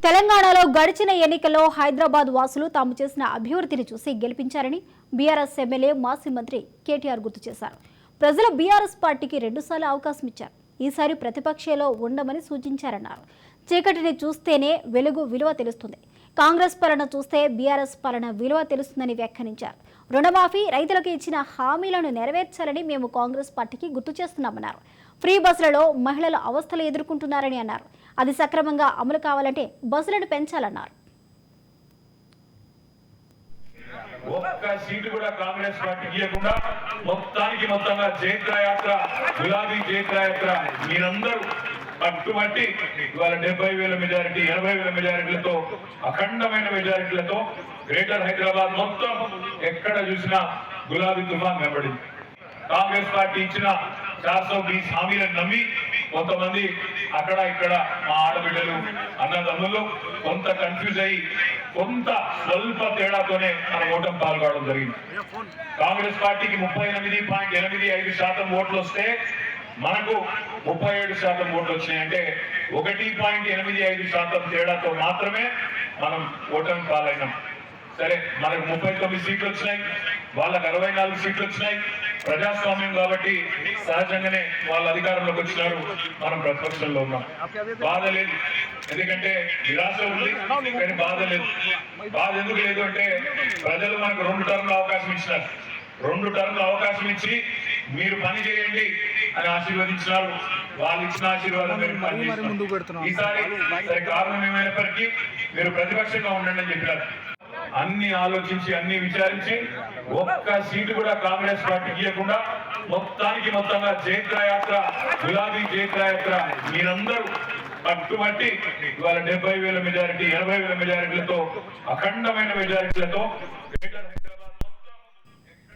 తెలంగాణలో గడిచిన ఎన్నికల్లో హైదరాబాద్ వాసులు తాము చేసిన అభివృద్ధిని చూసి గెలిపించారని బీఆర్ఎస్ ఎమ్మెల్యే మాజీ మంత్రి కేటీఆర్ గుర్తు చేశారు. ప్రజలు బీఆర్ఎస్ పార్టీకి 2 సార్లు అవకాశం ఇచ్చారు. ఈసారి ప్రతిపక్షంలో ఉండమని సూచించారన్నారు. చీకటిని చూస్తేనే వెలుగు విలువ తెలుస్తుంది. కాంగ్రెస్ పాలన చూస్తే బీఆర్ఎస్ పాలన విలువ తెలుస్తుందని వ్యాఖ్యానించారు. రుణమాఫీ, రైతులకు ఇచ్చిన హామీలను నెరవేర్చాలని మేము కాంగ్రెస్ పార్టీకి గుర్తు చేస్తున్నామన్నారు. ఫ్రీ బస్సులలో మహిళలు అవస్థలు ఎదుర్కొంటున్నారని అన్నారు. అది సక్రమంగా అమలు కావాలంటే బస్సులను పెంచాలన్నారు. ఒక్క సీటు కూడా కాంగ్రెస్ పార్టీకి ఇవ్వకుండా మొత్తంగా జైత్రయాత్ర, గులాబీ జైత్రయాత్ర మీరందరూ పట్టుబట్టి ఇవాళ 70,000 మెజారిటీ, 80,000 మెజారిటీలతో, అఖండమైన మెజారిటీలతో గ్రేటర్ హైదరాబాద్ మొత్తం ఎక్కడ చూసినా గులాబీ తుఫాన్ కనబడింది. కాంగ్రెస్ పార్టీ ఇచ్చిన 420 హామీలను నమ్మి కొంతమంది అక్కడ ఇక్కడ మా ఆడబిడ్డలు, అన్నదమ్ములు కొంత కన్ఫ్యూజ్ అయ్యి కొంత స్వల్ప తేడాతోనే మన ఓటమి పాల్గొనడం జరిగింది. కాంగ్రెస్ పార్టీకి 38.85% ఓట్లు వస్తే మనకు 37% ఓట్లు వచ్చినాయంటే 1.85% తేడాతో మాత్రమే మనం ఓటమి పాలైనాం. సరే, మనకు 39 సీట్లు వచ్చినాయి, వాళ్ళకు 64 సీట్లు వచ్చినాయి. ప్రజాస్వామ్యం కాబట్టి సహజంగానే వాళ్ళ అధికారంలోకి వచ్చినారు, మనం ప్రతిపక్షంలో ఉన్నాం. బాధ లేదు, ఎందుకంటే నిరాశ ఉంది కానీ బాధ లేదు. బాధ ఎందుకు లేదు అంటే ప్రజలు మనకు 2 టర్మ్ల అవకాశం ఇచ్చినారు. 2 టర్మ్ల అవకాశం ఇచ్చి మీరు పని చేయండి అని ఆశీర్వదించినారు. వాళ్ళు ఇచ్చిన ఆశీర్వాదం ఈసారి సరే కారణం ఏమైనప్పటికీ మీరు ప్రతిపక్షంగా ఉండండి అని చెప్పారు. అన్ని ఆలోచించి అన్ని విచారించి ఒక్క సీటు కూడా కాంగ్రెస్ పార్టీకి ఇవ్వకుండా మొత్తంగా జైత్రయాత్ర, గులాబీ జైత్రయాత్ర మీరందరూ పట్టుబట్టి ఇవాళ 70,000 మెజారిటీ, 80,000 మెజారిటీలతో, అఖండమైన మెజారిటీలతో గ్రేటర్